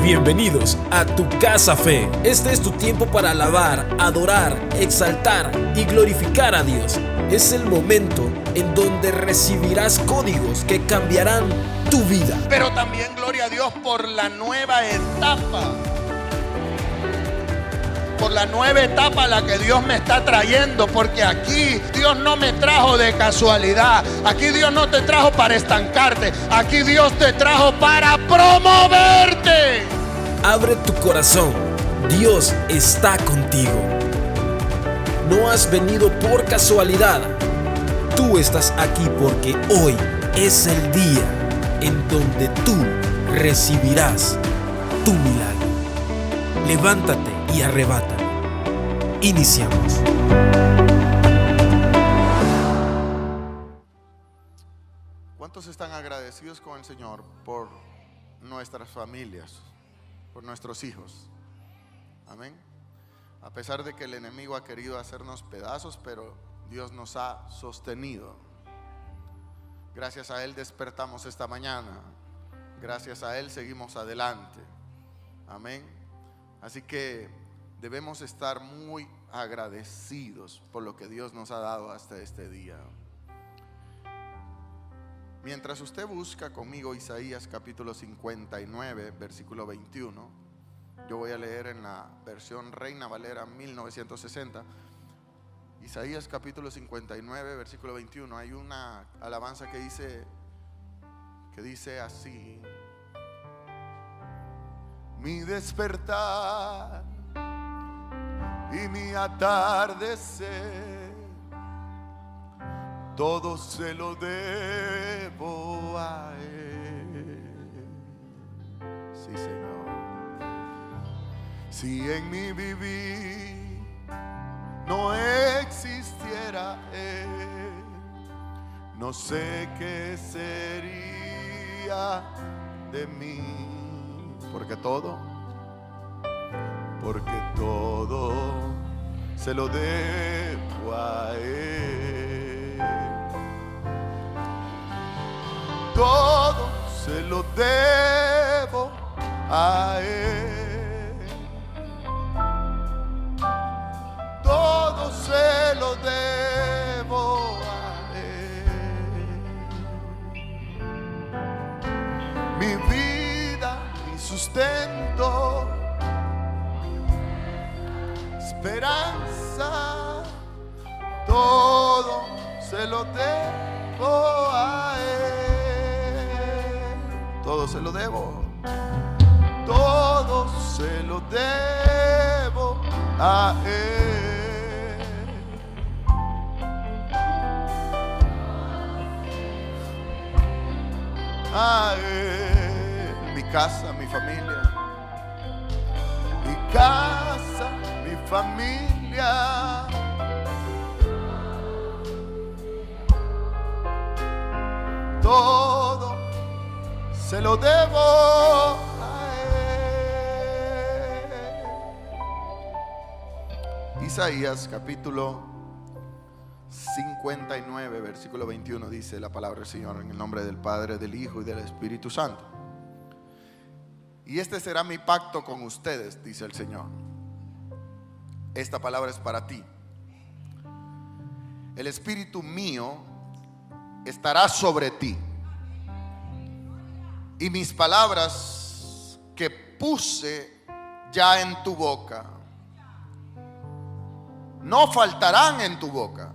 Bienvenidos a Tu Casa Fe. Este es tu tiempo para alabar, adorar, exaltar y glorificar a Dios. Es el momento en donde recibirás códigos que cambiarán tu vida. Pero también gloria a Dios por la nueva etapa. Por la nueva etapa a la que Dios me está trayendo. Porque aquí Dios no me trajo de casualidad. Aquí Dios no te trajo para estancarte. Aquí Dios te trajo para promoverte. Abre tu corazón. Dios está contigo. No has venido por casualidad. Tú estás aquí porque hoy es el día en donde tú recibirás tu milagro. Levántate y arrebata. Iniciamos. ¿Cuántos están agradecidos con el Señor por nuestras familias, por nuestros hijos? Amén. A pesar de que el enemigo ha querido hacernos pedazos, pero Dios nos ha sostenido. Gracias a Él despertamos esta mañana. Gracias a Él seguimos adelante. Amén. Así que debemos estar muy agradecidos por lo que Dios nos ha dado hasta este día. Mientras usted busca conmigo Isaías capítulo 59, versículo 21, yo voy a leer en la versión Reina Valera 1960. Isaías capítulo 59, versículo 21. Hay una alabanza que dice así: mi despertar y mi atardecer, todo se lo debo a Él. Sí, Señor. Si en mi vivir no existiera Él, no sé qué sería de mí. Porque todo se lo debo a Él. Todo se lo debo a Él. Todo se lo debo a Él. Mi vida, mi sustento, esperanza, todo se lo debo a Él. Todo se lo debo. Todo se lo debo a Él. A Él. Mi casa, mi familia. Mi casa, mi familia. Todo se lo debo a Él. Isaías capítulo 59, versículo 21 dice la palabra del Señor: en el nombre del Padre, del Hijo y del Espíritu Santo. Y este será mi pacto con ustedes, dice el Señor. Esta palabra es para ti. El Espíritu mío estará sobre ti, y mis palabras que puse ya en tu boca no faltarán en tu boca,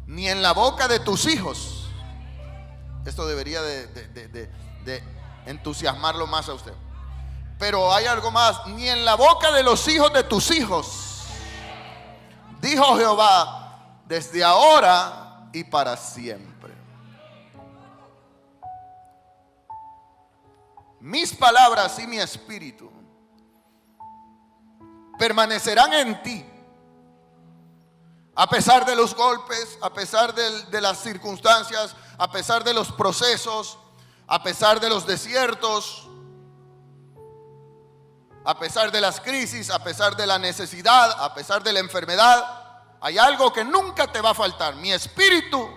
ni en la boca de tus hijos. Esto debería de entusiasmarlo más a usted. Pero hay algo más: ni en la boca de los hijos de tus hijos, dijo Jehová, desde ahora y para siempre. Mis palabras y mi espíritu permanecerán en ti, a pesar de los golpes, a pesar de las circunstancias, a pesar de los procesos, a pesar de los desiertos, a pesar de las crisis, a pesar de la necesidad, a pesar de la enfermedad. Hay algo que nunca te va a faltar: mi espíritu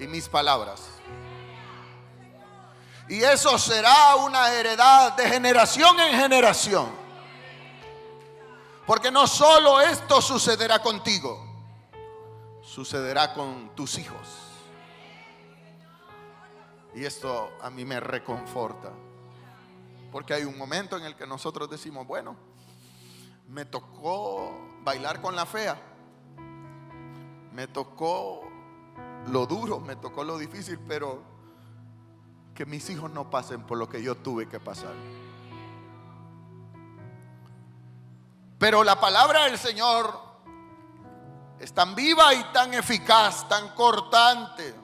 y mis palabras. Y eso será una heredad de generación en generación. Porque no solo esto sucederá contigo, sucederá con tus hijos. Y esto a mí me reconforta. Porque hay un momento en el que nosotros decimos, bueno, me tocó bailar con la fea. Me tocó lo duro, me tocó lo difícil, pero que mis hijos no pasen por lo que yo tuve que pasar. Pero la palabra del Señor es tan viva y tan eficaz, tan cortante,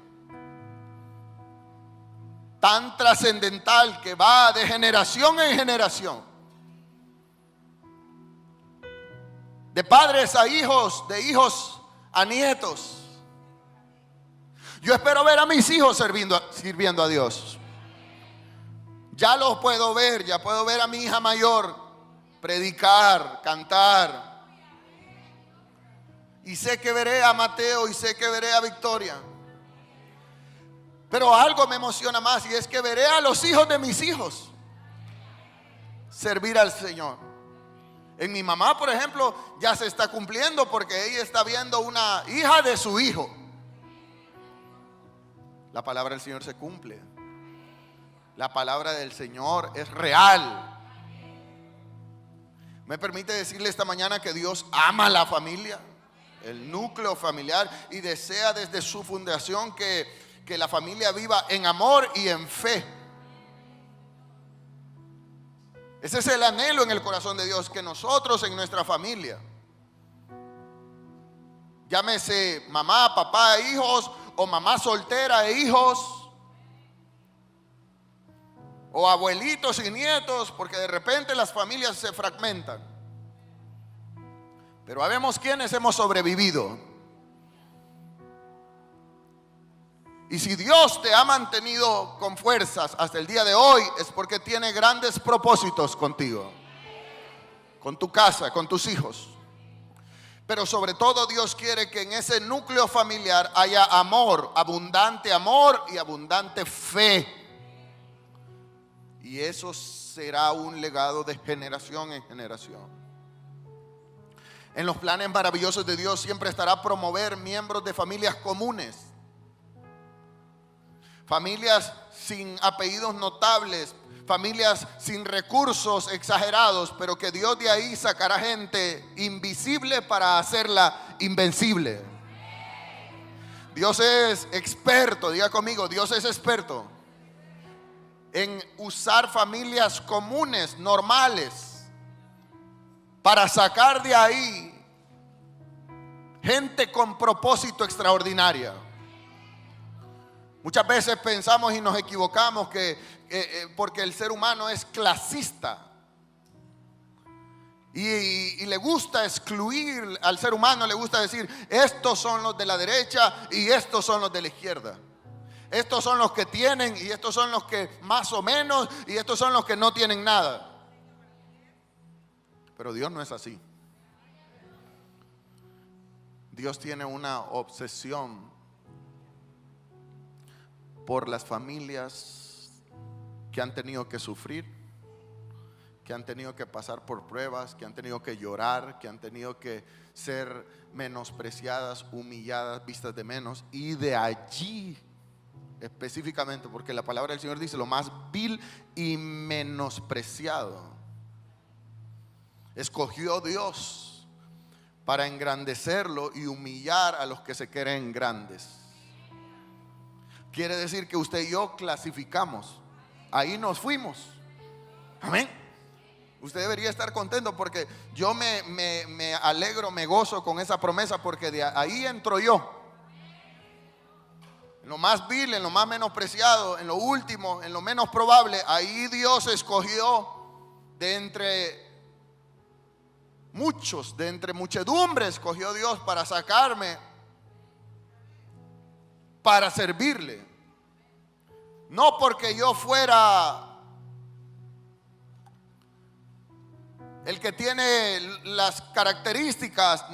tan trascendental, que va de generación en generación, de padres a hijos, de hijos a nietos. Yo espero ver a mis hijos sirviendo a Dios. Ya los puedo ver, ya puedo ver a mi hija mayor predicar, cantar. Y sé que veré a Mateo y sé que veré a Victoria. Pero algo me emociona más, y es que veré a los hijos de mis hijos servir al Señor. En mi mamá, por ejemplo, ya se está cumpliendo, porque ella está viendo una hija de su hijo. La palabra del Señor se cumple. La palabra del Señor es real. Me permite decirle esta mañana que Dios ama la familia, el núcleo familiar, y desea desde su fundación que la familia viva en amor y en fe. Ese es el anhelo en el corazón de Dios, que nosotros en nuestra familia, llámese mamá, papá e hijos, o mamá soltera e hijos, o abuelitos y nietos, porque de repente las familias se fragmentan. Pero habemos quienes hemos sobrevivido. Y si Dios te ha mantenido con fuerzas hasta el día de hoy, es porque tiene grandes propósitos contigo, con tu casa, con tus hijos. Pero sobre todo Dios quiere que en ese núcleo familiar haya amor y abundante fe. Y eso será un legado de generación en generación. En los planes maravillosos de Dios siempre estará promover miembros de familias comunes, familias sin apellidos notables, familias sin recursos exagerados, pero que Dios de ahí sacará gente invisible para hacerla invencible. Dios es experto, diga conmigo, Dios es experto en usar familias comunes, normales, para sacar de ahí gente con propósito extraordinario. Muchas veces pensamos y nos equivocamos porque el ser humano es clasista y le gusta excluir al ser humano, le gusta decir, estos son los de la derecha y estos son los de la izquierda. Estos son los que tienen y estos son los que más o menos, y estos son los que no tienen nada. Pero Dios no es así. Dios tiene una obsesión por las familias que han tenido que sufrir, que han tenido que pasar por pruebas, que han tenido que llorar, que han tenido que ser menospreciadas, humilladas, vistas de menos. Y de allí específicamente, porque la palabra del Señor dice lo más vil y menospreciado, escogió Dios para engrandecerlo y humillar a los que se creen grandes. Quiere decir que usted y yo clasificamos, ahí nos fuimos. Amén. Usted debería estar contento, porque yo me alegro, me gozo con esa promesa, porque de ahí entro yo. En lo más vil, en lo más menospreciado, en lo último, en lo menos probable, ahí Dios escogió de entre muchos, de entre muchedumbre, escogió Dios para sacarme, para servirle. No porque yo fuera el que tiene las características,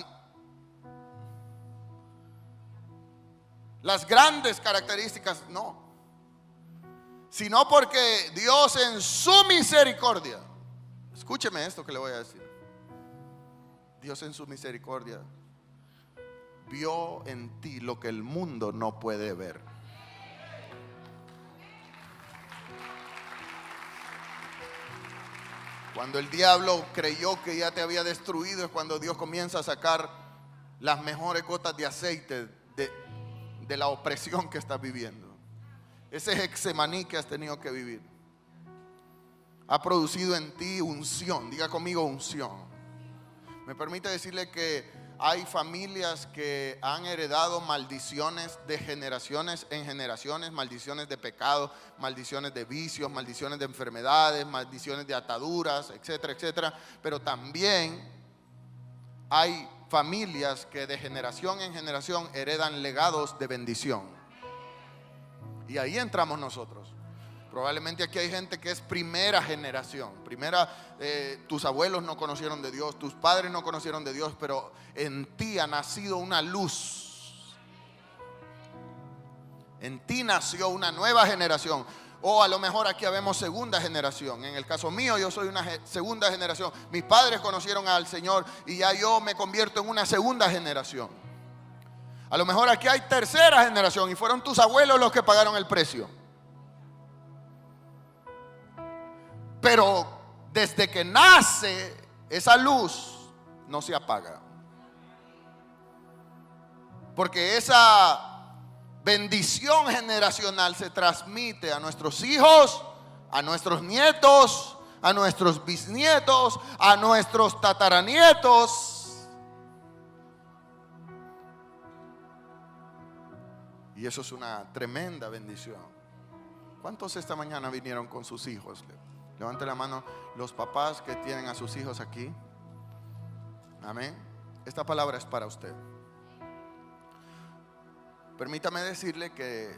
las grandes características, no. sino porque Dios en su misericordia, escúcheme esto que le voy a decir, Dios en su misericordia vio en ti lo que el mundo no puede ver. Cuando el diablo creyó que ya te había destruido, es cuando Dios comienza a sacar las mejores gotas de aceite de la opresión que estás viviendo. Ese Getsemaní que has tenido que vivir ha producido en ti unción. Diga conmigo, unción. Me permite decirle que hay familias que han heredado maldiciones de generaciones en generaciones, maldiciones de pecado, maldiciones de vicios, maldiciones de enfermedades, maldiciones de ataduras, etcétera, etcétera. Pero también hay familias que de generación en generación heredan legados de bendición. Y ahí entramos nosotros. Probablemente aquí hay gente que es primera generación. Tus abuelos no conocieron de Dios, tus padres no conocieron de Dios, pero en ti ha nacido una luz. En ti nació una nueva generación. O a lo mejor aquí habemos segunda generación. En el caso mío, yo soy una segunda generación. Mis padres conocieron al Señor y ya yo me convierto en una segunda generación. A lo mejor aquí hay tercera generación y fueron tus abuelos los que pagaron el precio. Pero desde que nace esa luz no se apaga. Porque esa bendición generacional se transmite a nuestros hijos, a nuestros nietos, a nuestros bisnietos, a nuestros tataranietos. Y eso es una tremenda bendición. ¿Cuántos esta mañana vinieron con sus hijos? Levante la mano los papás que tienen a sus hijos aquí. Amén. Esta palabra es para usted. Permítame decirle que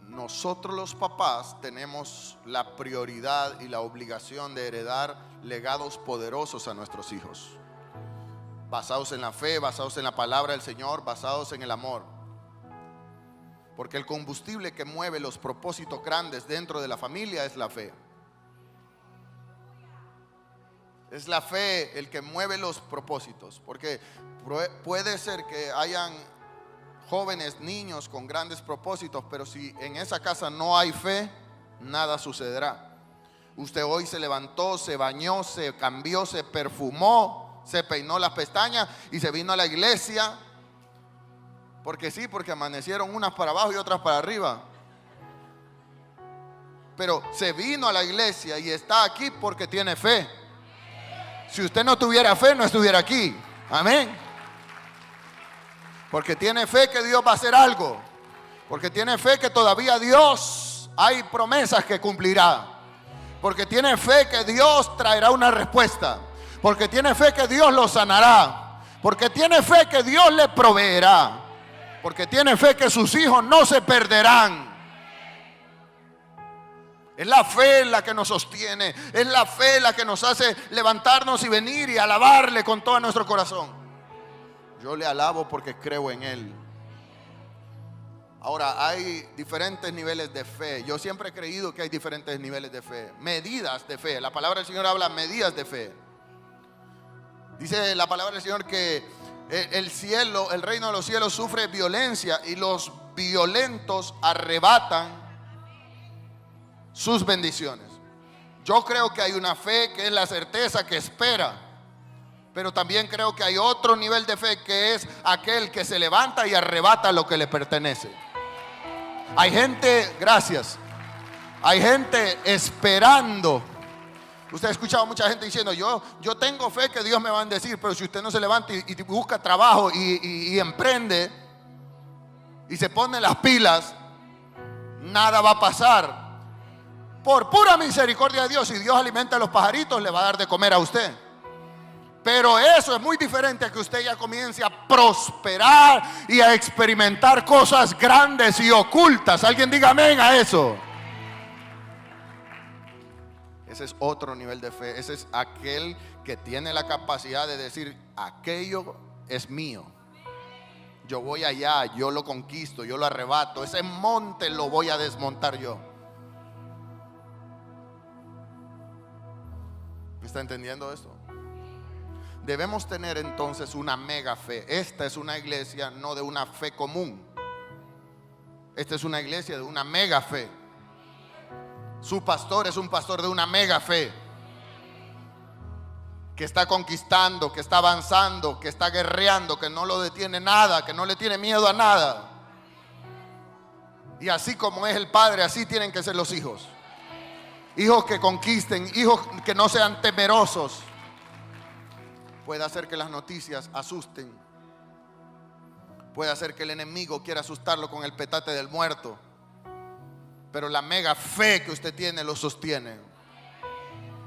nosotros los papás tenemos la prioridad y la obligación de heredar legados poderosos a nuestros hijos, basados en la fe, basados en la palabra del Señor, basados en el amor. Porque el combustible que mueve los propósitos grandes dentro de la familia es la fe. Es la fe el que mueve los propósitos. Porque puede ser que hayan jóvenes, niños con grandes propósitos, pero si en esa casa no hay fe, nada sucederá. Usted hoy se levantó, se bañó, se cambió, se perfumó, se peinó las pestañas y se vino a la iglesia. Porque sí, porque amanecieron unas para abajo y otras para arriba. Pero se vino a la iglesia y está aquí porque tiene fe. Si usted no tuviera fe, no estuviera aquí. Amén. Porque tiene fe que Dios va a hacer algo. Porque tiene fe que todavía Dios hay promesas que cumplirá. Porque tiene fe que Dios traerá una respuesta. Porque tiene fe que Dios lo sanará. Porque tiene fe que Dios le proveerá. Porque tiene fe que sus hijos no se perderán. Es la fe la que nos sostiene. Es la fe la que nos hace levantarnos y venir y alabarle con todo nuestro corazón. Yo le alabo porque creo en Él. Ahora, hay diferentes niveles de fe. Yo siempre he creído que hay diferentes niveles de fe. Medidas de fe. La palabra del Señor habla medidas de fe. Dice la palabra del Señor que el cielo, el reino de los cielos sufre violencia y los violentos arrebatan sus bendiciones. Yo creo que hay una fe que es la certeza que espera, pero también creo que hay otro nivel de fe que es aquel que se levanta y arrebata lo que le pertenece. Hay gente, gracias, hay gente esperando. Usted ha escuchado a mucha gente diciendo, yo tengo fe que Dios me va a bendecir, pero si usted no se levanta y busca trabajo y emprende y se pone las pilas, nada va a pasar. Por pura misericordia de Dios, si Dios alimenta a los pajaritos, le va a dar de comer a usted. Pero eso es muy diferente a que usted ya comience a prosperar y a experimentar cosas grandes y ocultas. Alguien diga amén a eso. Ese es otro nivel de fe. Ese es aquel que tiene la capacidad de decir, aquello es mío. Yo voy allá, yo lo conquisto, yo lo arrebato. Ese monte lo voy a desmontar yo. está entendiendo esto? Debemos tener entonces una mega fe. Esta es una iglesia no de una fe común. Esta es una iglesia de una mega fe. Su pastor es un pastor de una mega fe, que está conquistando, que está avanzando, que está guerreando, que no lo detiene nada, que no le tiene miedo a nada. Y así como es el padre, así tienen que ser los hijos. Hijos que conquisten, hijos que no sean temerosos. Puede hacer que las noticias asusten. Puede hacer que el enemigo quiera asustarlo con el petate del muerto. Pero la mega fe que usted tiene lo sostiene.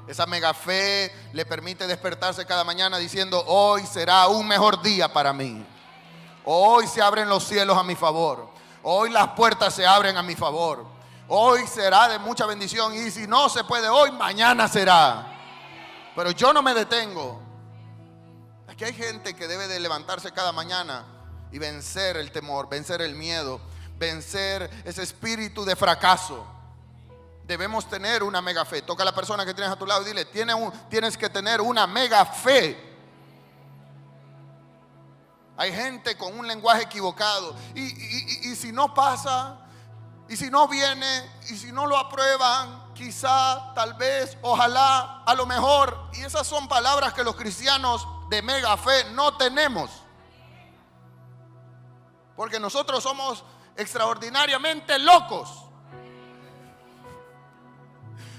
Esa mega fe le permite despertarse cada mañana diciendo: hoy será un mejor día para mí. Hoy se abren los cielos a mi favor. Hoy las puertas se abren a mi favor. Hoy será de mucha bendición. Y si no se puede hoy, mañana será. Pero yo no me detengo. Aquí hay gente que debe de levantarse cada mañana y vencer el temor, vencer el miedo, vencer ese espíritu de fracaso. Debemos tener una mega fe. Toca a la persona que tienes a tu lado y dile: tienes que tener una mega fe. Hay gente con un lenguaje equivocado. Y si no pasa, y si no viene, y si no lo aprueban, quizá, tal vez, ojalá, a lo mejor. Y esas son palabras que los cristianos de mega fe no tenemos. Porque nosotros somos extraordinariamente locos.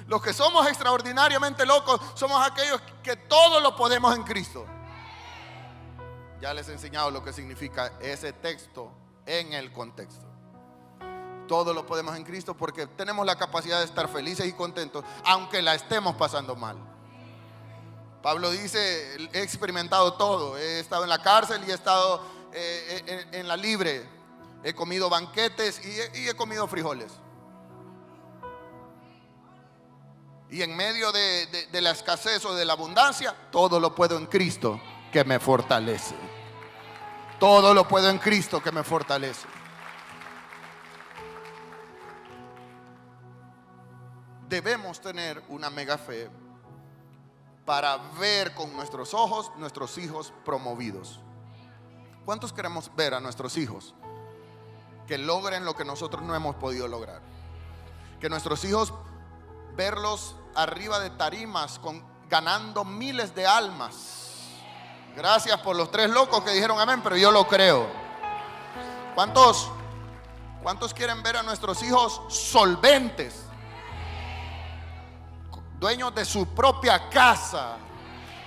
Los que somos extraordinariamente locos somos aquellos que todo lo podemos en Cristo. Ya les he enseñado lo que significa ese texto en el contexto. Todo lo podemos en Cristo porque tenemos la capacidad de estar felices y contentos aunque la estemos pasando mal. Pablo dice: he experimentado todo. He estado en la cárcel y he estado en la libre. He comido banquetes y he comido frijoles. Y en medio de la escasez o de la abundancia, todo lo puedo en Cristo que me fortalece. Todo lo puedo en Cristo que me fortalece. Debemos tener una mega fe para ver con nuestros ojos nuestros hijos promovidos. ¿Cuántos queremos ver a nuestros hijos que logren lo que nosotros no hemos podido lograr? Que nuestros hijos, verlos arriba de tarimas ganando miles de almas. Gracias por los 3 locos que dijeron amén, pero yo lo creo. ¿Cuántos quieren ver a nuestros hijos solventes? Dueños de su propia casa,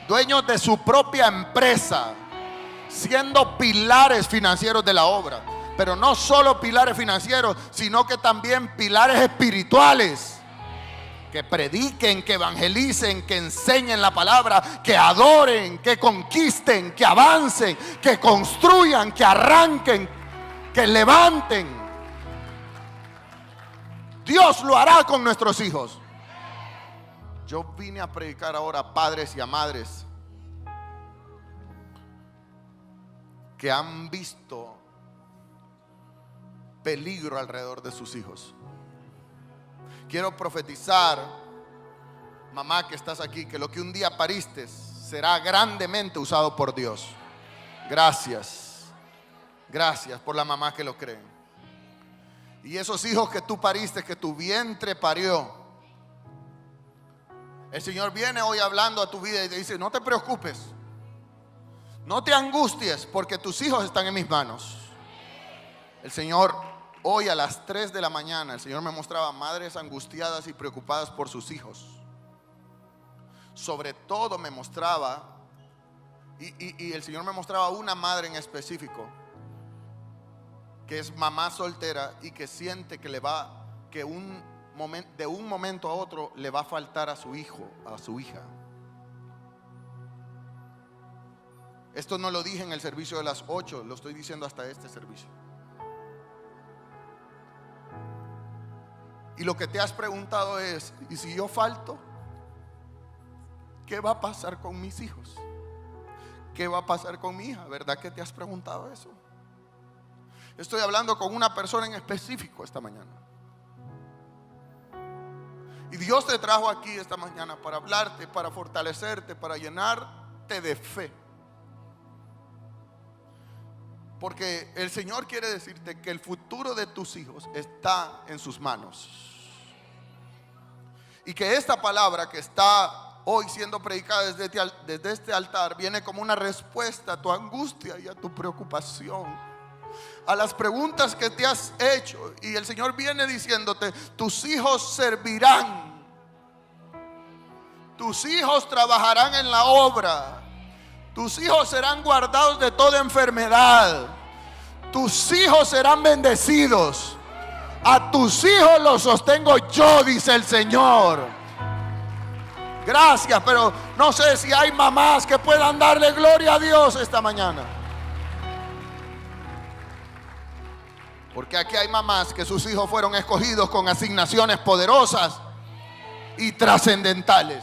dueños de su propia empresa, siendo pilares financieros de la obra. Pero no solo pilares financieros, sino que también pilares espirituales. Que prediquen, que evangelicen, que enseñen la palabra, que adoren, que conquisten, que avancen, que construyan, que arranquen, que levanten. Dios lo hará con nuestros hijos. Yo vine a predicar ahora a padres y a madres que han visto peligro alrededor de sus hijos. Quiero profetizar, mamá que estás aquí, que lo que un día pariste será grandemente usado por Dios. Gracias. Gracias por la mamá que lo cree. Y esos hijos que tú pariste, que tu vientre parió, el Señor viene hoy hablando a tu vida y te dice: no te preocupes, no te angusties, porque tus hijos están en mis manos. El Señor, hoy a las 3 de la mañana, el Señor me mostraba madres angustiadas y preocupadas por sus hijos. Sobre todo me mostraba, y el Señor me mostraba una madre en específico, que es mamá soltera y que siente que de un momento a otro le va a faltar a su hijo, a su hija. Esto no lo dije en el servicio de las 8, lo estoy diciendo hasta este servicio. Y lo que te has preguntado es: ¿y si yo falto? ¿Qué va a pasar con mis hijos? ¿Qué va a pasar con mi hija? ¿Verdad que te has preguntado eso? Estoy hablando con una persona en específico esta mañana. Y Dios te trajo aquí esta mañana para hablarte, para fortalecerte, para llenarte de fe. Porque el Señor quiere decirte que el futuro de tus hijos está en sus manos. Y que esta palabra que está hoy siendo predicada desde este altar viene como una respuesta a tu angustia y a tu preocupación, a las preguntas que te has hecho. Y el Señor viene diciéndote: tus hijos servirán, tus hijos trabajarán en la obra, tus hijos serán guardados de toda enfermedad, tus hijos serán bendecidos. A tus hijos los sostengo yo, dice el Señor. Gracias, pero no sé si hay mamás que puedan darle gloria a Dios esta mañana. Porque aquí hay mamás que sus hijos fueron escogidos con asignaciones poderosas y trascendentales.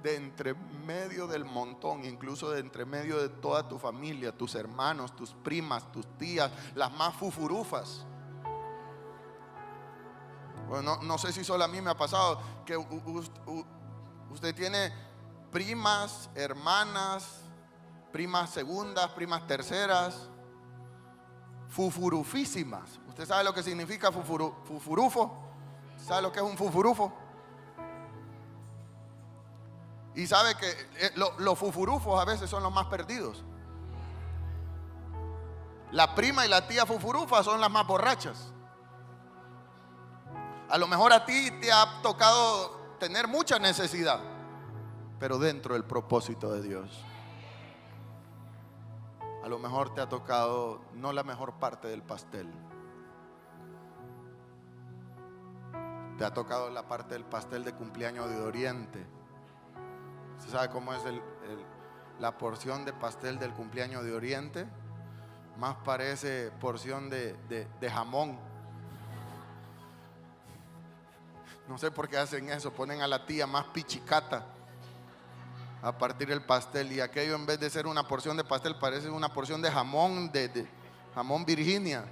De entre medio del montón, incluso de entre medio de toda tu familia, tus hermanos, tus primas, tus tías, las más fufurufas. Bueno, no sé si solo a mí me ha pasado que usted tiene primas, hermanas, primas segundas, primas terceras, fufurufísimas. ¿Usted sabe lo que significa fufurufo? ¿Sabe lo que es un fufurufo? Y sabe que los fufurufos a veces son los más perdidos. La prima y la tía fufurufa son las más borrachas. A lo mejor a ti te ha tocado tener mucha necesidad, pero dentro del propósito de Dios. A lo mejor te ha tocado no la mejor parte del pastel. Te ha tocado la parte del pastel de cumpleaños de Oriente. ¿Usted sabe cómo es la porción de pastel del cumpleaños de Oriente? Más parece porción de jamón. No sé por qué hacen eso. Ponen a la tía más pichicata a partir del pastel. Y aquello, en vez de ser una porción de pastel, parece una porción de jamón, de jamón Virginia.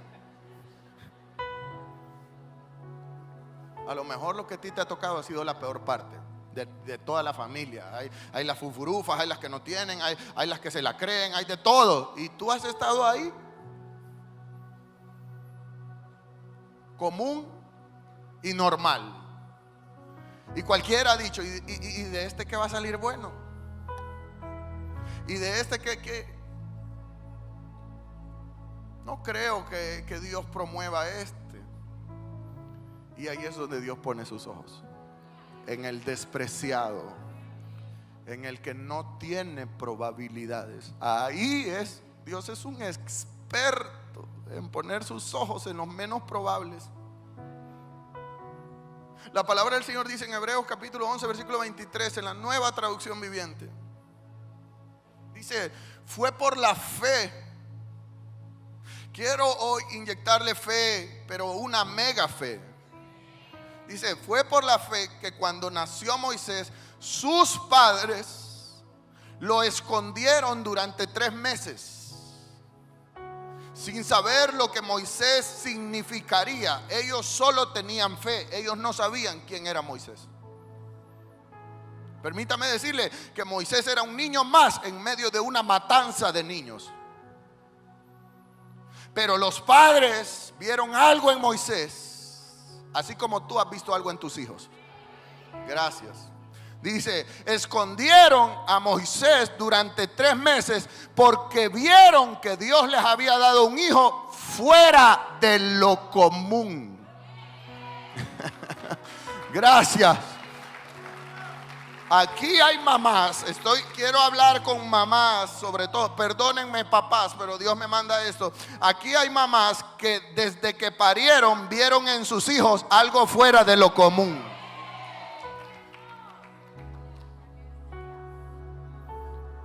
A lo mejor lo que a ti te ha tocado ha sido la peor parte de toda la familia. Hay las fufurufas, hay las que no tienen, hay las que se la creen, hay de todo. Y tú has estado ahí, común y normal. Y cualquiera ha dicho: ¿y de este qué va a salir bueno? ¿Y de este qué? No creo que Dios promueva este. Y ahí es donde Dios pone sus ojos. En el despreciado, en el que no tiene probabilidades. Ahí es, Dios es un experto en poner sus ojos en los menos probables. La palabra del Señor dice en Hebreos capítulo 11 versículo 23, en la Nueva Traducción Viviente, dice: fue por la fe. Quiero hoy inyectarle fe, pero una mega fe. Dice: fue por la fe que cuando nació Moisés, sus padres lo escondieron durante 3 meses, sin saber lo que Moisés significaría. Ellos solo tenían fe, ellos no sabían quién era Moisés. Permítame decirle que Moisés era un niño más en medio de una matanza de niños. Pero los padres vieron algo en Moisés, así como tú has visto algo en tus hijos. Gracias. Dice: escondieron a Moisés durante 3 meses porque vieron que Dios les había dado un hijo fuera de lo común. Gracias. Aquí hay mamás, quiero hablar con mamás sobre todo. Perdónenme papás, pero Dios me manda esto. Aquí hay mamás que desde que parieron vieron en sus hijos algo fuera de lo común.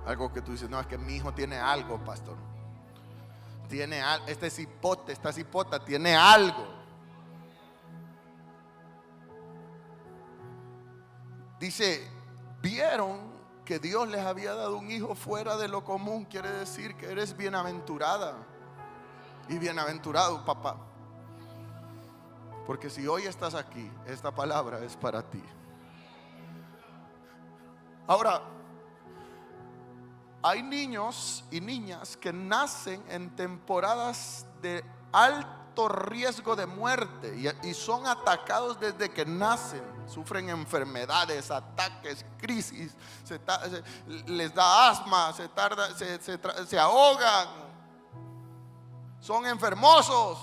Algo que tú dices: no, es que mi hijo tiene algo, pastor. Tiene algo, este cipote, esta cipota tiene algo. Dice: vieron que Dios les había dado un hijo fuera de lo común. Quiere decir que eres bienaventurada y bienaventurado, papá. Porque si hoy estás aquí, esta palabra es para ti. Ahora, hay niños y niñas que nacen en temporadas de alto riesgo de muerte y son atacados desde que nacen. Sufren enfermedades, ataques, crisis, les da asma, se ahogan, son enfermosos,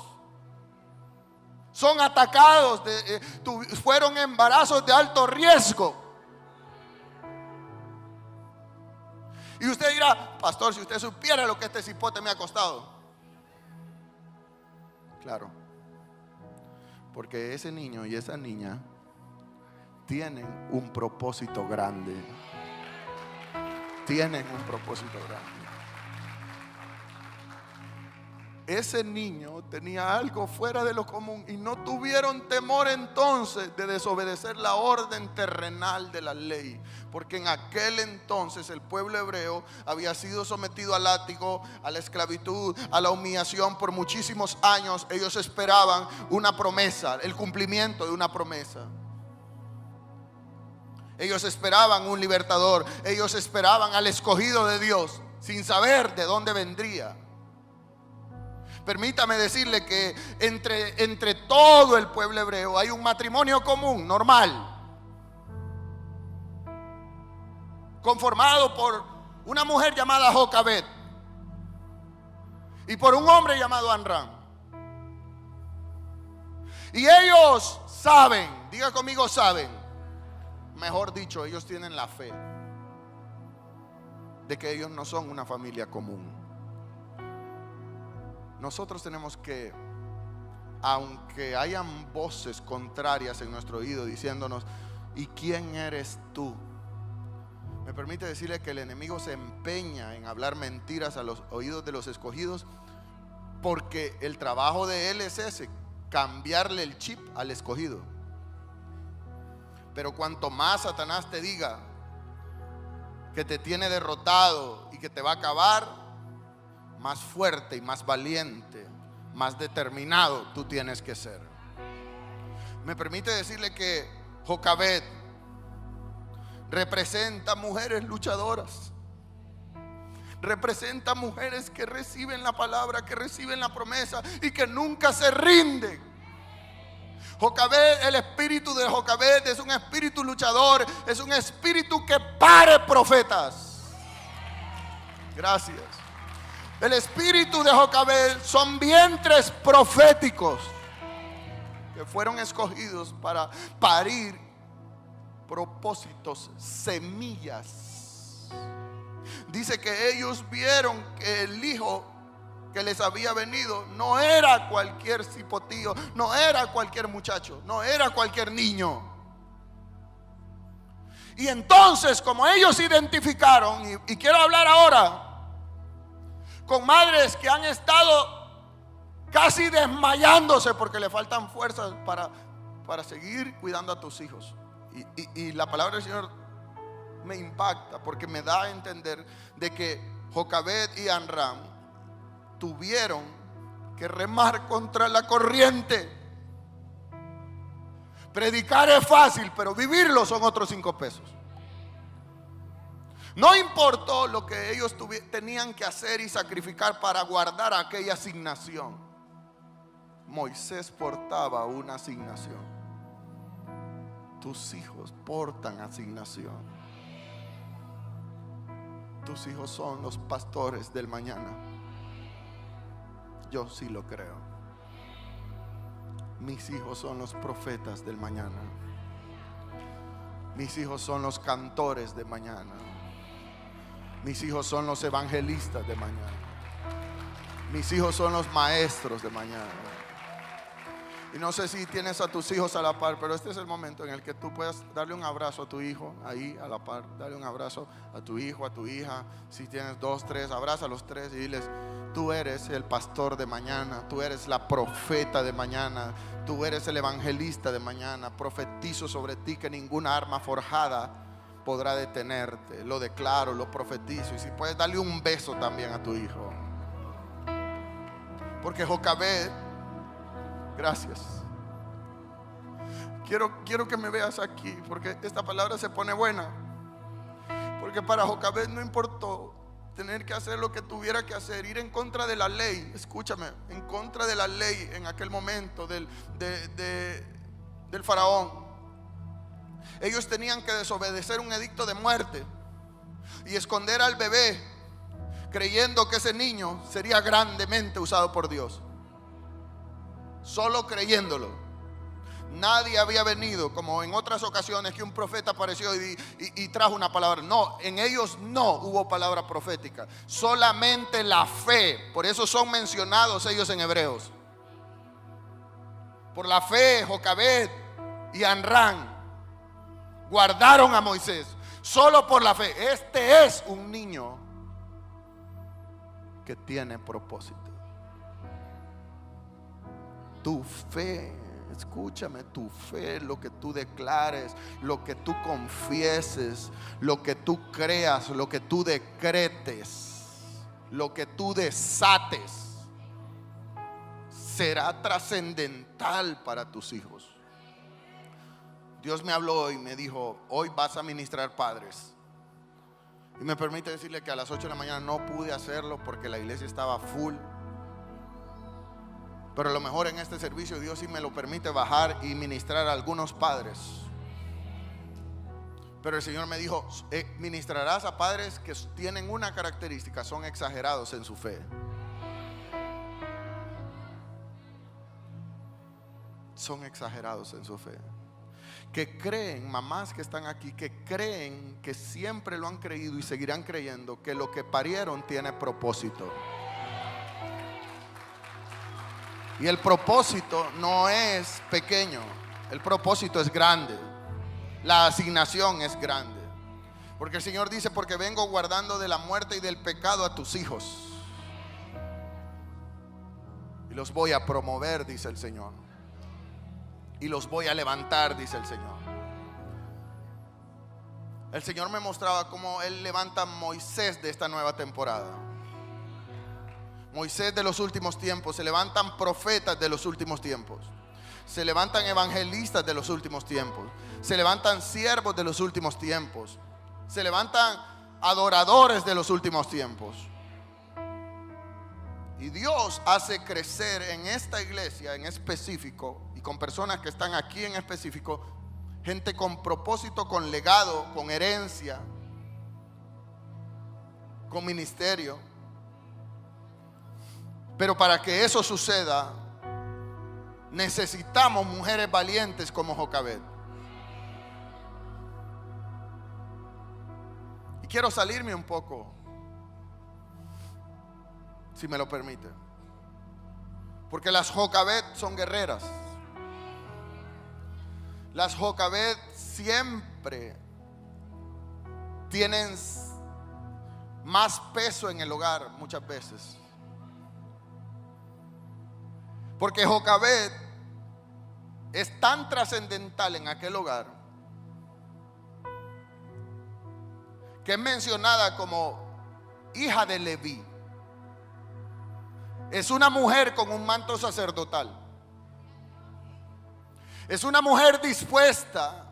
son atacados, fueron embarazos de alto riesgo. Y usted dirá: pastor, si usted supiera lo que este cipote me ha costado. Claro, porque ese niño y esa niña tienen un propósito grande. Tienen un propósito grande. Ese niño tenía algo fuera de lo común y no tuvieron temor entonces de desobedecer la orden terrenal de la ley, porque en aquel entonces el pueblo hebreo había sido sometido al látigo, a la esclavitud, a la humillación por muchísimos años. Ellos esperaban una promesa, el cumplimiento de una promesa. Ellos esperaban un libertador, ellos esperaban al escogido de Dios, sin saber de dónde vendría. Permítame decirle que entre todo el pueblo hebreo hay un matrimonio común, normal, conformado por una mujer llamada Jocabed y por un hombre llamado Amram. Y ellos saben, diga conmigo, saben, mejor dicho, ellos tienen la fe de que ellos no son una familia común. Nosotros tenemos que, aunque hayan voces contrarias en nuestro oído diciéndonos: ¿y quién eres tú? Me permite decirle que el enemigo se empeña en hablar mentiras a los oídos de los escogidos, porque el trabajo de él es ese, cambiarle el chip al escogido. Pero cuanto más Satanás te diga que te tiene derrotado y que te va a acabar, más fuerte y más valiente, más determinado tú tienes que ser. Me permite decirle que Jocabed representa mujeres luchadoras, representa mujeres que reciben la palabra, que reciben la promesa y que nunca se rinden. Jocabed, el espíritu de Jocabed es un espíritu luchador, es un espíritu que pare profetas. Gracias. El espíritu de Jocabed son vientres proféticos que fueron escogidos para parir propósitos, semillas. Dice que ellos vieron que el hijo que les había venido no era cualquier cipotío, no era cualquier muchacho, no era cualquier niño. Y entonces, como ellos identificaron, y quiero hablar ahora con madres que han estado casi desmayándose porque le faltan fuerzas para seguir cuidando a tus hijos. Y la palabra del Señor me impacta porque me da a entender de que Jocabed y Amram tuvieron que remar contra la corriente. Predicar es fácil, pero vivirlo son otros 5 pesos. No importó lo que ellos tenían que hacer y sacrificar para guardar aquella asignación. Moisés portaba una asignación. Tus hijos portan asignación. Tus hijos son los pastores del mañana. Yo sí lo creo. Mis hijos son los profetas del mañana. Mis hijos son los cantores de mañana. Mis hijos son los evangelistas de mañana. Mis hijos son los maestros de mañana. Y no sé si tienes a tus hijos a la par, pero este es el momento en el que tú puedas darle un abrazo a tu hijo ahí a la par. Dale un abrazo a tu hijo, a tu hija. Si tienes 2, 3, abraza a los 3 y diles: tú eres el pastor de mañana, tú eres la profeta de mañana, tú eres el evangelista de mañana. Profetizo sobre ti que ninguna arma forjada podrá detenerte. Lo declaro, lo profetizo. Y si puedes, darle un beso también a tu hijo. Porque Jocabed, gracias, quiero que me veas aquí, porque esta palabra se pone buena. Porque para Jocabed no importó tener que hacer lo que tuviera que hacer, ir en contra de la ley. Escúchame, en contra de la ley en aquel momento del faraón. Ellos tenían que desobedecer un edicto de muerte y esconder al bebé, creyendo que ese niño sería grandemente usado por Dios. Solo creyéndolo. Nadie había venido como en otras ocasiones que un profeta apareció y trajo una palabra. No, en ellos no hubo palabra profética, solamente la fe. Por eso son mencionados ellos en Hebreos. Por la fe, Jocabed y Amram guardaron a Moisés. Solo por la fe. Este es un niño que tiene propósito. Tu fe, escúchame, tu fe, lo que tú declares, lo que tú confieses, lo que tú creas, lo que tú decretes, lo que tú desates, será trascendental para tus hijos. Dios me habló y me dijo: hoy vas a ministrar padres. Y me permite decirle que a las 8 de la mañana no pude hacerlo porque la iglesia estaba full. Pero a lo mejor en este servicio Dios sí me lo permite bajar y ministrar a algunos padres. Pero el Señor me dijo: ministrarás a padres que tienen una característica, son exagerados en su fe. Son exagerados en su fe. Que creen, mamás que están aquí, que creen, que siempre lo han creído y seguirán creyendo, que lo que parieron tiene propósito. Y el propósito no es pequeño, el propósito es grande. La asignación es grande. Porque el Señor dice: porque vengo guardando de la muerte y del pecado a tus hijos, y los voy a promover, dice el Señor, y los voy a levantar, dice el Señor. El Señor me mostraba cómo Él levanta a Moisés de esta nueva temporada. Moisés de los últimos tiempos. Se levantan profetas de los últimos tiempos. Se levantan evangelistas de los últimos tiempos. Se levantan siervos de los últimos tiempos. Se levantan adoradores de los últimos tiempos. Y Dios hace crecer en esta iglesia en específico, y con personas que están aquí en específico, gente con propósito, con legado, con herencia, con ministerio. Pero para que eso suceda, necesitamos mujeres valientes como Jocabed. Y quiero salirme un poco, si me lo permite, porque las Jocabed son guerreras. Las Jocabed siempre tienen más peso en el hogar muchas veces. Porque Jocabed es tan trascendental en aquel hogar que es mencionada como hija de Leví. Es una mujer con un manto sacerdotal. Es una mujer dispuesta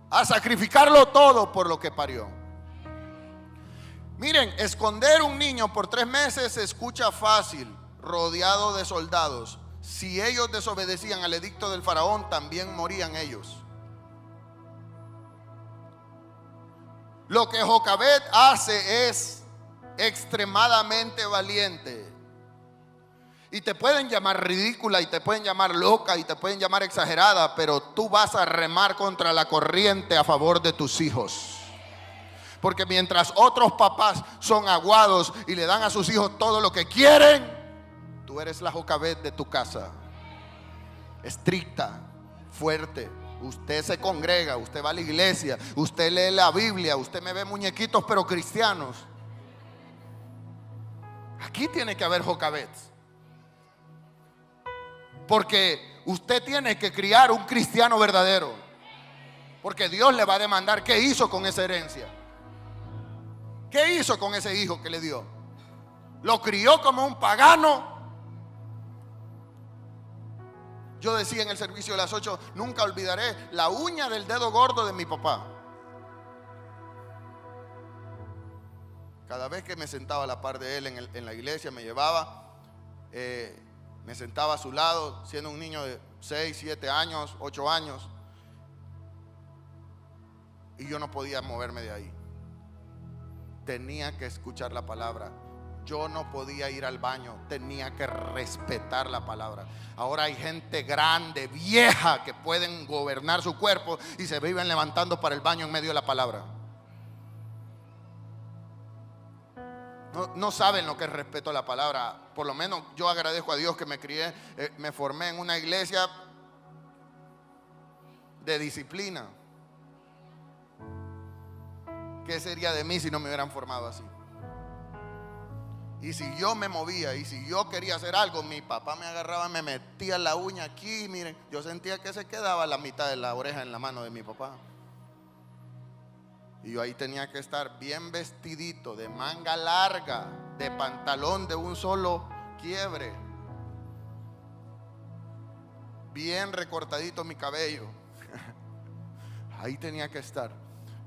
a sacrificarlo todo por lo que parió. Miren, esconder un niño por 3 meses se escucha fácil, rodeado de soldados. Si ellos desobedecían al edicto del faraón, también morían ellos. Lo que Jocabed hace es extremadamente valiente. Y te pueden llamar ridícula, y te pueden llamar loca, y te pueden llamar exagerada, pero tú vas a remar contra la corriente a favor de tus hijos. Porque mientras otros papás son aguados y le dan a sus hijos todo lo que quieren, tú eres la Jocabed de tu casa. Estricta, fuerte. Usted se congrega, usted va a la iglesia, usted lee la Biblia, usted me ve muñequitos pero cristianos. Aquí tiene que haber Jocabed. Porque usted tiene que criar un cristiano verdadero. Porque Dios le va a demandar qué hizo con esa herencia. ¿Qué hizo con ese hijo que le dio? ¿Lo crió como un pagano? Yo decía en el servicio de las 8, nunca olvidaré la uña del dedo gordo de mi papá. Cada vez que me sentaba a la par de él en la iglesia, me llevaba, me sentaba a su lado, siendo un niño de 6, 7 años, 8 años. Y yo no podía moverme de ahí. Tenía que escuchar la palabra. Yo no podía ir al baño, tenía que respetar la palabra. Ahora hay gente grande, vieja, que pueden gobernar su cuerpo y se viven levantando para el baño en medio de la palabra. No saben lo que es respeto a la palabra. Por lo menos yo agradezco a Dios que me crié, me formé en una iglesia de disciplina. ¿Qué sería de mí si no me hubieran formado así? Y si yo me movía y si yo quería hacer algo, mi papá me agarraba, me metía la uña aquí. Miren, yo sentía que se quedaba la mitad de la oreja en la mano de mi papá. Y yo ahí tenía que estar bien vestidito, de manga larga, de pantalón de un solo quiebre, bien recortadito mi cabello. Ahí tenía que estar,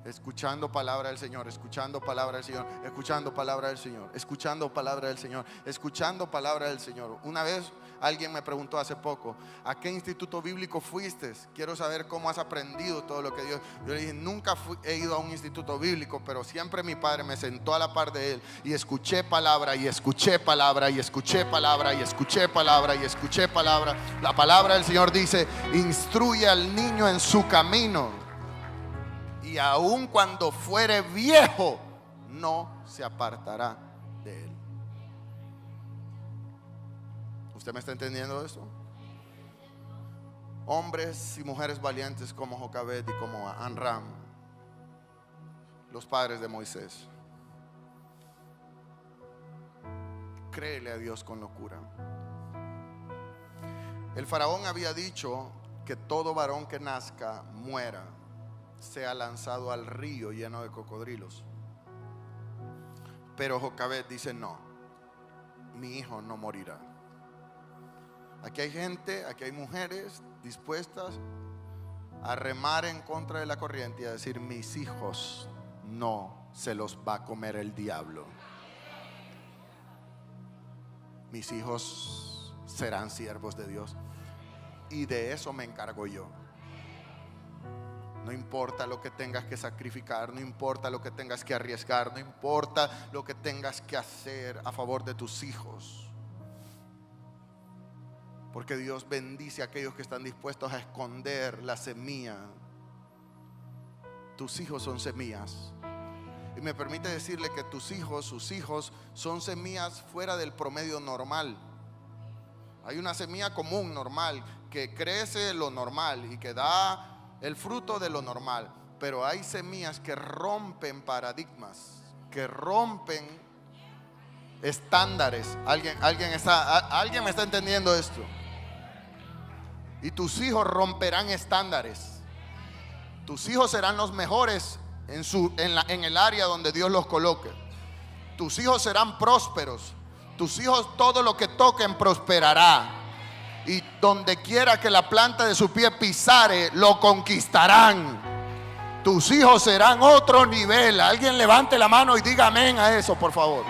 escuchando palabra del Señor, escuchando palabra del Señor, escuchando palabra del Señor, escuchando palabra del Señor, escuchando palabra del Señor. Una vez alguien me preguntó hace poco, ¿a qué instituto bíblico fuiste? Quiero saber cómo has aprendido todo lo que Dios. Yo le dije, nunca he ido a un instituto bíblico, pero siempre mi padre me sentó a la par de él y escuché palabra y escuché palabra y escuché palabra y escuché palabra y escuché palabra. La palabra del Señor dice, instruye al niño en su camino, y aun cuando fuere viejo, no se apartará de él. ¿Usted me está entendiendo eso? Hombres y mujeres valientes como Jocabed y como Amram, los padres de Moisés. Créele a Dios con locura. El faraón había dicho que todo varón que nazca muera, sea lanzado al río lleno de cocodrilos. Pero Jocabed dice, no, mi hijo no morirá. Aquí hay gente, aquí hay mujeres dispuestas a remar en contra de la corriente y a decir, mis hijos no se los va a comer el diablo. Mis hijos serán siervos de Dios, y de eso me encargo yo. No importa lo que tengas que sacrificar, no importa lo que tengas que arriesgar, no importa lo que tengas que hacer a favor de tus hijos. Porque Dios bendice a aquellos que están dispuestos a esconder la semilla. Tus hijos son semillas. Y me permite decirle que tus hijos, sus hijos, son semillas fuera del promedio normal. Hay una semilla común, normal, que crece lo normal y que da el fruto de lo normal. Pero hay semillas que rompen paradigmas, que rompen estándares. ¿Alguien me está entendiendo esto? Y tus hijos romperán estándares. Tus hijos serán los mejores en el área donde Dios los coloque. Tus hijos serán prósperos. Tus hijos, todo lo que toquen prosperará. Y donde quiera que la planta de su pie pisare, lo conquistarán. Tus hijos serán otro nivel. Alguien levante la mano y diga amén a eso, por favor.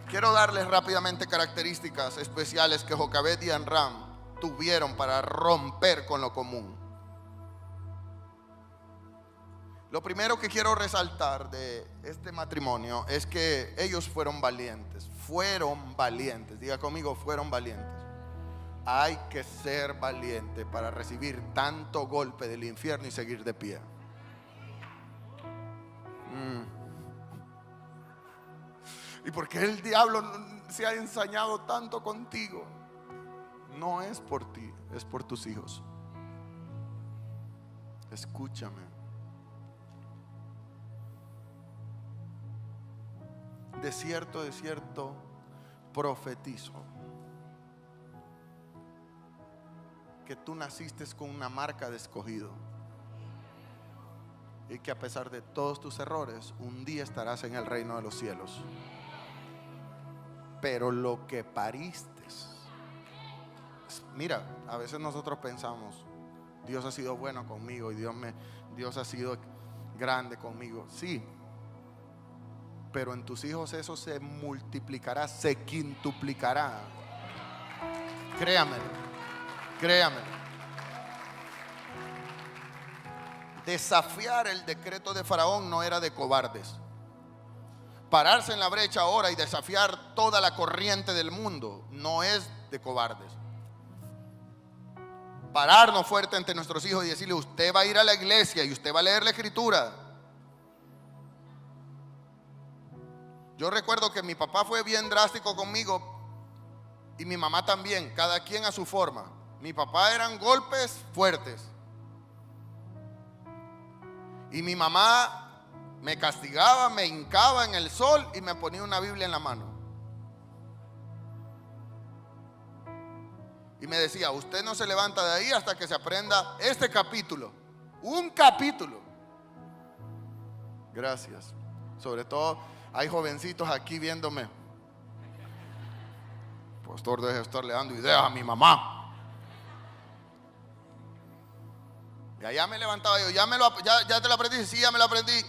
Quiero darles rápidamente características especiales que Jocabed y Amram tuvieron para romper con lo común. Lo primero que quiero resaltar de este matrimonio es que ellos fueron valientes. Fueron valientes. Diga conmigo, fueron valientes. Hay que ser valiente para recibir tanto golpe del infierno y seguir de pie. ¿Y por qué el diablo se ha ensañado tanto contigo? No es por ti, es por tus hijos. Escúchame. De cierto, profetizo que tú naciste con una marca de escogido y que a pesar de todos tus errores, un día estarás en el reino de los cielos. Pero lo que pariste Mira, a veces nosotros pensamos, Dios ha sido bueno conmigo y Dios ha sido grande conmigo. Sí, pero en tus hijos eso se multiplicará, se quintuplicará. Créamelo, créamelo. Desafiar el decreto de Faraón no era de cobardes. Pararse en la brecha ahora y desafiar toda la corriente del mundo no es de cobardes. Pararnos fuerte ante nuestros hijos y decirle: usted va a ir a la iglesia y usted va a leer la escritura. Yo recuerdo que mi papá fue bien drástico conmigo y mi mamá también, cada quien a su forma. Mi papá eran golpes fuertes y mi mamá me castigaba, me hincaba en el sol y me ponía una Biblia en la mano y me decía: usted no se levanta de ahí hasta que se aprenda este capítulo, un capítulo. Gracias. Sobre todo hay jovencitos aquí viéndome. Pastor, deje de estarle dando ideas a mi mamá. Y allá me levantaba yo: ya te lo aprendí. Sí, ya me lo aprendí.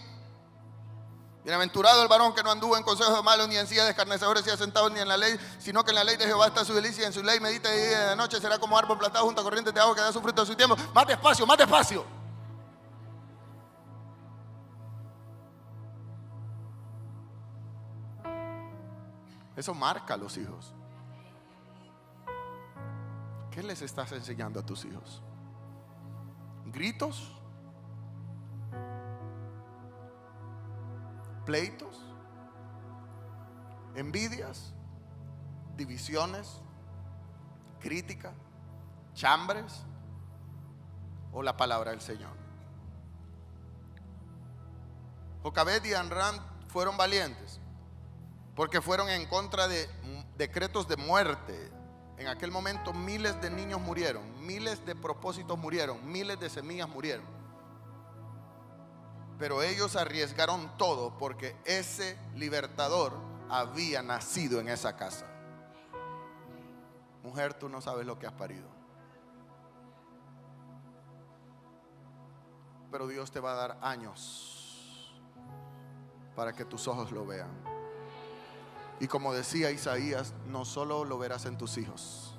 Bienaventurado el varón que no anduvo en consejos de malos, ni en silla de escarnecedores se ha sentado, ni en la ley, sino que en la ley de Jehová está su delicia, y en su ley medita de día y de noche. Será como árbol plantado junto a corrientes de agua que da su fruto a su tiempo. Más despacio, más despacio. Eso marca a los hijos. ¿Qué les estás enseñando a tus hijos? ¿Gritos? ¿Pleitos? ¿Envidias? ¿Divisiones? ¿Crítica? ¿Chambres? ¿O la palabra del Señor? Jocabed y Amram fueron valientes porque fueron en contra de decretos de muerte. En aquel momento miles de niños murieron, miles de propósitos murieron, miles de semillas murieron. Pero ellos arriesgaron todo porque ese libertador había nacido en esa casa. Mujer, tú no sabes lo que has parido, pero Dios te va a dar años para que tus ojos lo vean. Y como decía Isaías, no solo lo verás en tus hijos,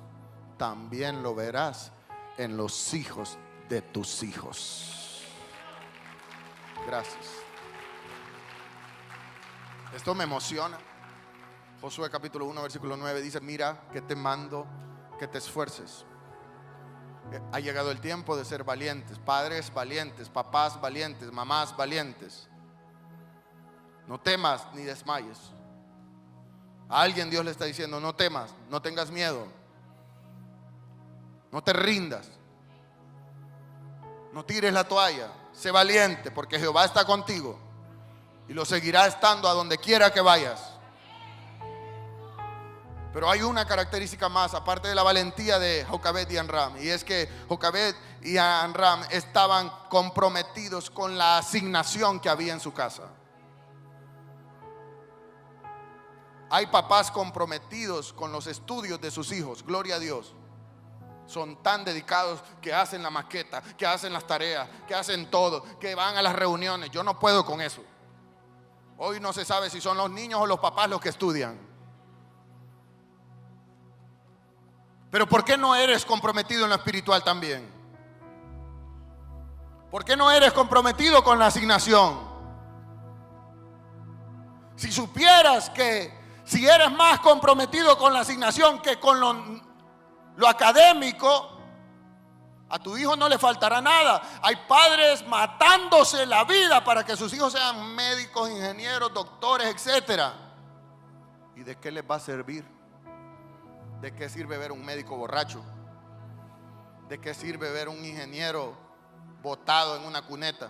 también lo verás en los hijos de tus hijos. Gracias. Esto me emociona. Josué capítulo 1 versículo 9 dice: mira que te mando que te esfuerces. Ha llegado el tiempo de ser valientes, padres valientes, papás valientes, mamás valientes. No temas ni desmayes. A alguien Dios le está diciendo: no temas, no tengas miedo, no te rindas, no tires la toalla, sé valiente porque Jehová está contigo y lo seguirá estando a donde quiera que vayas. Pero hay una característica más, aparte de la valentía de Jocabed y Amram, y es que Jocabed y Amram estaban comprometidos con la asignación que había en su casa. Hay papás comprometidos con los estudios de sus hijos, gloria a Dios. Son tan dedicados que hacen la maqueta, que hacen las tareas, que hacen todo, que van a las reuniones. Yo no puedo con eso. Hoy no se sabe si son los niños o los papás los que estudian. Pero ¿por qué no eres comprometido en lo espiritual también? ¿Por qué no eres comprometido con la asignación? Si supieras que si eres más comprometido con la asignación que con lo académico, a tu hijo no le faltará nada. Hay padres matándose la vida para que sus hijos sean médicos, ingenieros, doctores, etcétera. ¿Y de qué les va a servir? ¿De qué sirve ver un médico borracho? ¿De qué sirve ver un ingeniero botado en una cuneta?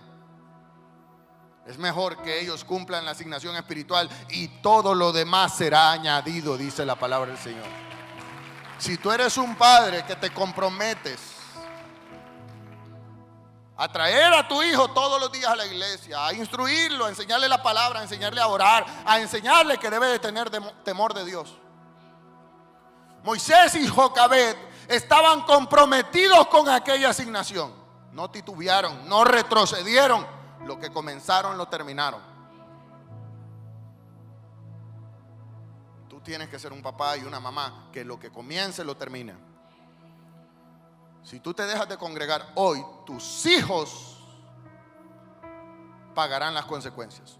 Es mejor que ellos cumplan la asignación espiritual y todo lo demás será añadido, dice la palabra del Señor. Si tú eres un padre que te comprometes a traer a tu hijo todos los días a la iglesia, a instruirlo, a enseñarle la palabra, a enseñarle a orar, a enseñarle que debe de tener temor de Dios. Moisés y Jocabed estaban comprometidos con aquella asignación. No titubearon, no retrocedieron. Lo que comenzaron lo terminaron. Tú tienes que ser un papá y una mamá que lo que comience lo termine. Si tú te dejas de congregar hoy, tus hijos pagarán las consecuencias.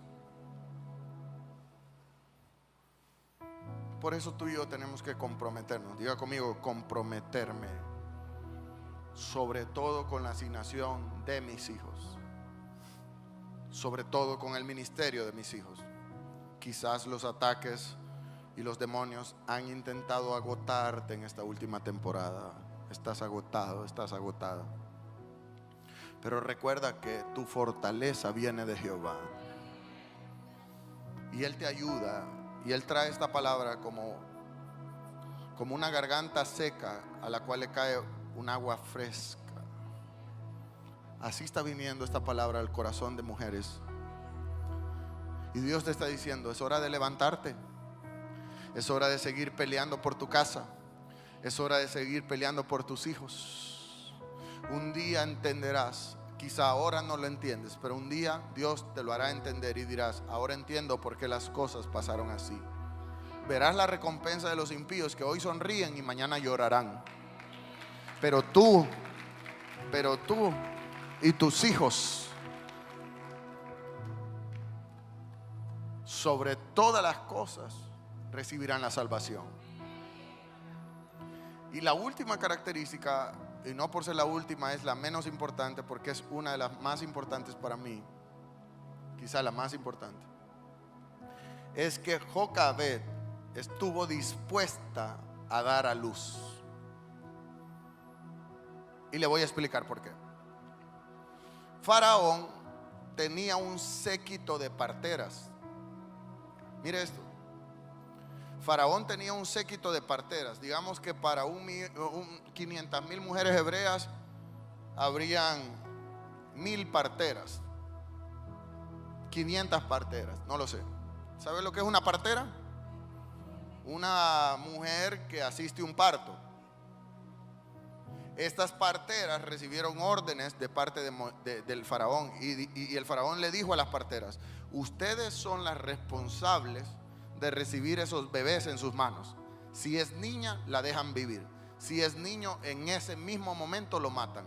Por eso tú y yo tenemos que comprometernos. Diga conmigo, comprometerme. Sobre todo con la asignación de mis hijos. Sobre todo con el ministerio de mis hijos. Quizás los ataques y los demonios han intentado agotarte en esta última temporada. Estás agotado, estás agotada. Pero recuerda que tu fortaleza viene de Jehová. Y Él te ayuda. Y Él trae esta palabra como una garganta seca a la cual le cae un agua fresca. Así está viniendo esta palabra al corazón de mujeres. Y Dios te está diciendo, es hora de levantarte. Es hora de seguir peleando por tu casa. Es hora de seguir peleando por tus hijos. Un día entenderás. Quizá ahora no lo entiendes, pero un día Dios te lo hará entender y dirás, ahora entiendo por qué las cosas pasaron así. Verás la recompensa de los impíos que hoy sonríen y mañana llorarán. Pero tú y tus hijos, sobre todas las cosas, recibirán la salvación. Y la última característica, y no por ser la última, es la menos importante, porque es una de las más importantes para mí, quizá la más importante, es que Jocabed estuvo dispuesta a dar a luz. Y le voy a explicar por qué. Faraón tenía un séquito de parteras. Mire esto. Faraón tenía un séquito de parteras. Digamos que para 500,000 mujeres hebreas habrían 1,000 parteras. 500 parteras, no lo sé. ¿Sabe lo que es una partera? Una mujer que asiste a un parto. Estas parteras recibieron órdenes de parte del faraón. Y el faraón le dijo a las parteras: ustedes son las responsables de recibir esos bebés en sus manos. Si es niña, la dejan vivir. Si es niño, en ese mismo momento lo matan.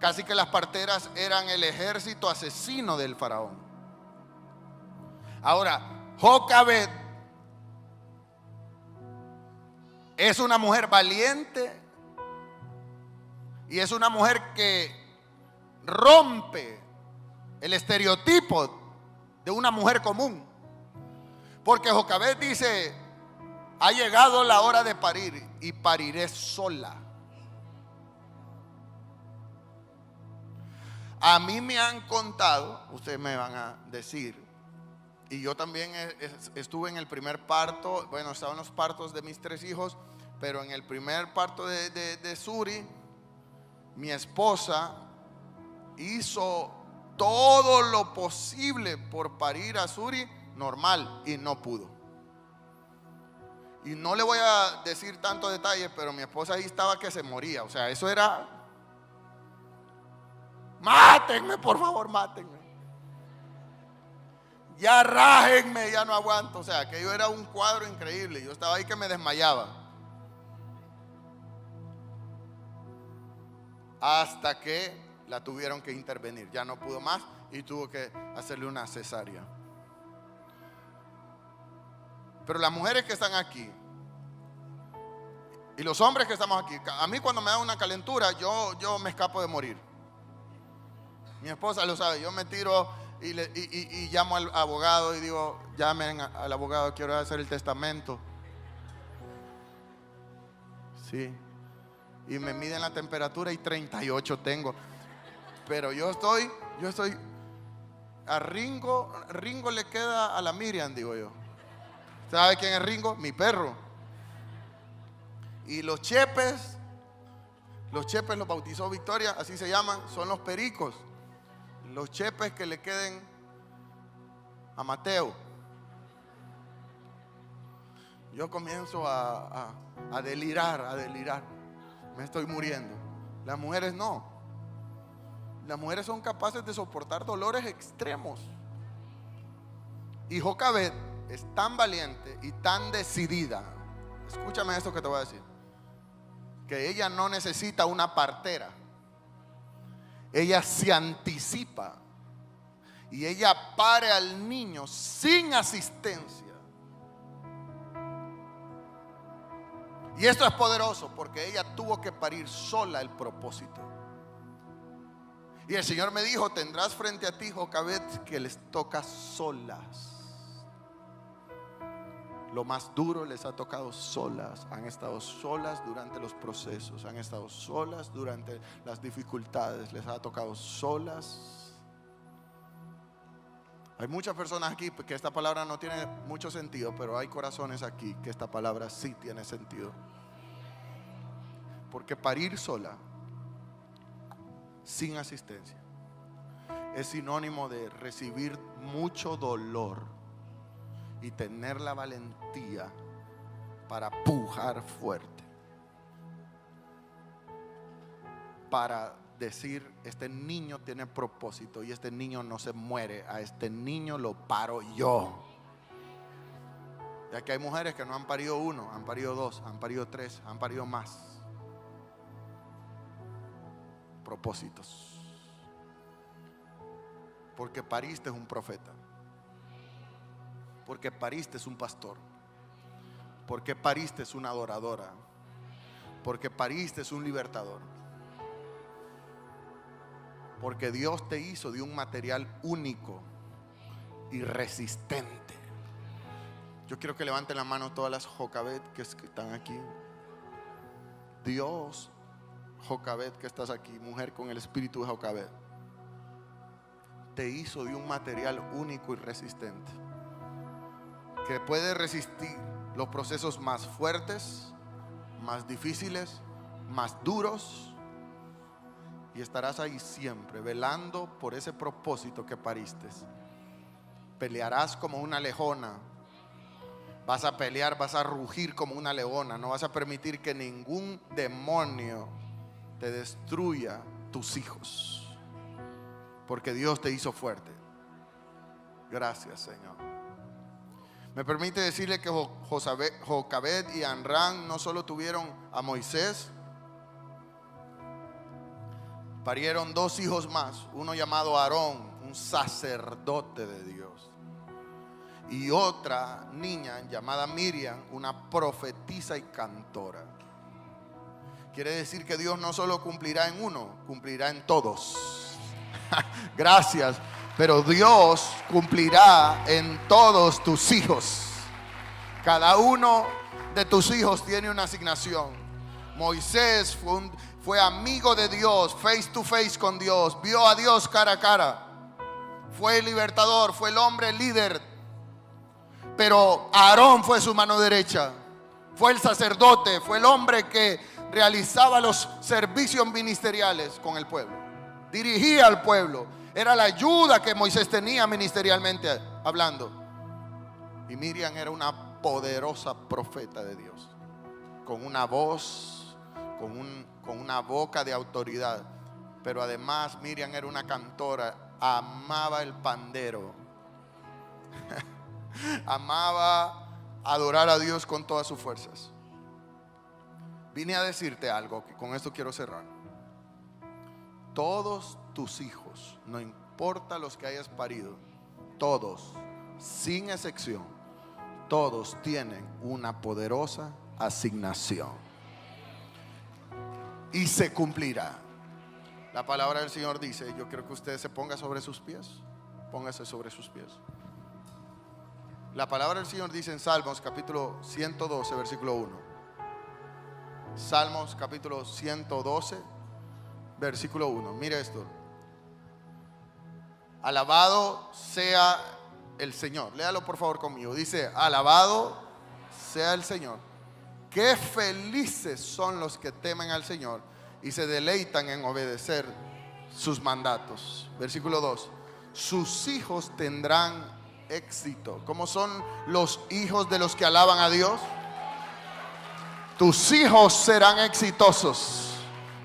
Casi que las parteras eran el ejército asesino del faraón. Ahora, Jocabed es una mujer valiente y es una mujer que rompe el estereotipo de una mujer común, porque Jocabed dice: ha llegado la hora de parir y pariré sola. A mí me han contado, ustedes me van a decir, y yo también estuve en el primer parto. Bueno, estaba en los partos de mis 3 hijos, pero en el primer parto de Suri, mi esposa hizo todo lo posible por parir a Suri normal y no pudo. Y no le voy a decir tantos detalles, pero mi esposa ahí estaba que se moría. O sea, eso era: mátenme, por favor, mátenme. Ya rájenme, ya no aguanto. O sea, aquello era un cuadro increíble. Yo estaba ahí que me desmayaba. Hasta que la tuvieron que intervenir. Ya no pudo más y tuvo que hacerle una cesárea. Pero las mujeres que están aquí y los hombres que estamos aquí, a mí cuando me da una calentura, yo me escapo de morir. Mi esposa lo sabe. Yo me tiro y llamo al abogado y digo: llamen al abogado, quiero hacer el testamento. Sí. Y me miden la temperatura y 38 tengo. Pero yo estoy a Ringo le queda a la Miriam, digo yo. ¿Sabe quién es Ringo? Mi perro. Y los chepes los bautizó Victoria, así se llaman, son los pericos. Los chepes que le queden a Mateo. yo comienzo a delirar, me estoy muriendo. Las mujeres no. Las mujeres son capaces de soportar dolores extremos. Y Jocabed es tan valiente y tan decidida. Escúchame esto que te voy a decir. Que ella no necesita una partera. Ella se anticipa y ella pare al niño sin asistencia. Y esto es poderoso porque ella tuvo que parir sola el propósito. Y el Señor me dijo: tendrás frente a ti, Jocabed, que les toca solas. Lo más duro les ha tocado solas. Han estado solas durante los procesos, han estado solas durante las dificultades, les ha tocado solas. Hay muchas personas aquí que esta palabra no tiene mucho sentido, pero hay corazones aquí que esta palabra sí tiene sentido. Porque parir sola, sin asistencia, es sinónimo de recibir mucho dolor y tener la valentía para pujar fuerte, para decir: este niño tiene propósito y este niño no se muere, a este niño lo paro yo. Ya que hay mujeres que no han parido uno, han parido dos, han parido tres, han parido más. Propósitos. Porque pariste es un profeta. Porque pariste es un pastor. Porque pariste es una adoradora. Porque pariste es un libertador. Porque Dios te hizo de un material único y resistente. Yo quiero que levanten la mano todas las Jocabed que están aquí. Dios, Jocabed que estás aquí, mujer con el espíritu de Jocabed, te hizo de un material único y resistente, que puede resistir los procesos más fuertes, más difíciles, más duros. Y estarás ahí siempre, velando por ese propósito que pariste. Pelearás como una leona. Vas a pelear, vas a rugir como una leona. No vas a permitir que ningún demonio te destruya tus hijos, porque Dios te hizo fuerte. Gracias, Señor. Me permite decirle que Jocabed y Amram no solo tuvieron a Moisés, parieron dos hijos más. Uno llamado Aarón, un sacerdote de Dios, y otra niña llamada Miriam, una profetisa y cantora. Quiere decir que Dios no solo cumplirá en uno, cumplirá en todos. Gracias. Pero Dios cumplirá en todos tus hijos. Cada uno de tus hijos tiene una asignación. Moisés fue amigo de Dios, face to face con Dios, vio a Dios cara a cara, fue el libertador, fue el hombre líder. Pero Aarón fue su mano derecha, fue el sacerdote, fue el hombre que realizaba los servicios ministeriales con el pueblo, dirigía al pueblo. Era la ayuda que Moisés tenía ministerialmente hablando. Y Miriam era una poderosa profeta de Dios, con una voz, con una boca de autoridad. Pero además Miriam era una cantora, amaba el pandero. Amaba adorar a Dios con todas sus fuerzas. Vine a decirte algo, que con esto quiero cerrar. Todos tus hijos, no importa los que hayas parido, todos, sin excepción, todos tienen una poderosa asignación. Y se cumplirá. La palabra del Señor dice, yo quiero que usted se ponga sobre sus pies. Póngase sobre sus pies. La palabra del Señor dice en Salmos capítulo 112, versículo 1. Salmos capítulo 112, versículo 1. Mire esto. Alabado sea el Señor. Léalo por favor conmigo. Dice, alabado sea el Señor. Qué felices son los que temen al Señor y se deleitan en obedecer sus mandatos. Versículo 2. Sus hijos tendrán éxito. ¿Cómo son los hijos de los que alaban a Dios? Tus hijos serán exitosos.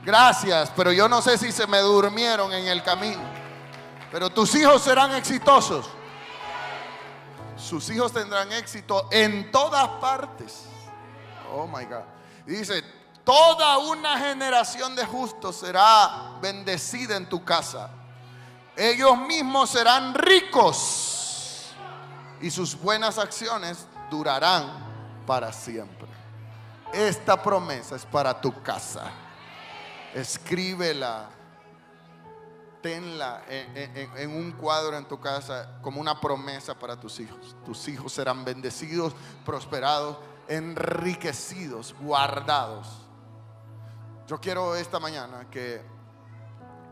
Gracias, pero yo no sé si se me durmieron en el camino. Pero tus hijos serán exitosos. Sus hijos tendrán éxito en todas partes. Oh my God. Y dice, toda una generación de justos será bendecida en tu casa. Ellos mismos serán ricos y sus buenas acciones durarán para siempre. Esta promesa es para tu casa. Escríbela, tenla en un cuadro en tu casa como una promesa para tus hijos. Tus hijos serán bendecidos, prosperados, enriquecidos, guardados. Yo quiero esta mañana que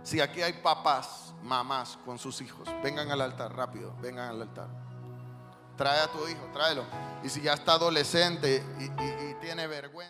si aquí hay papás, mamás con sus hijos, vengan al altar rápido, vengan al altar. Trae a tu hijo, tráelo. Y si ya está adolescente y tiene vergüenza.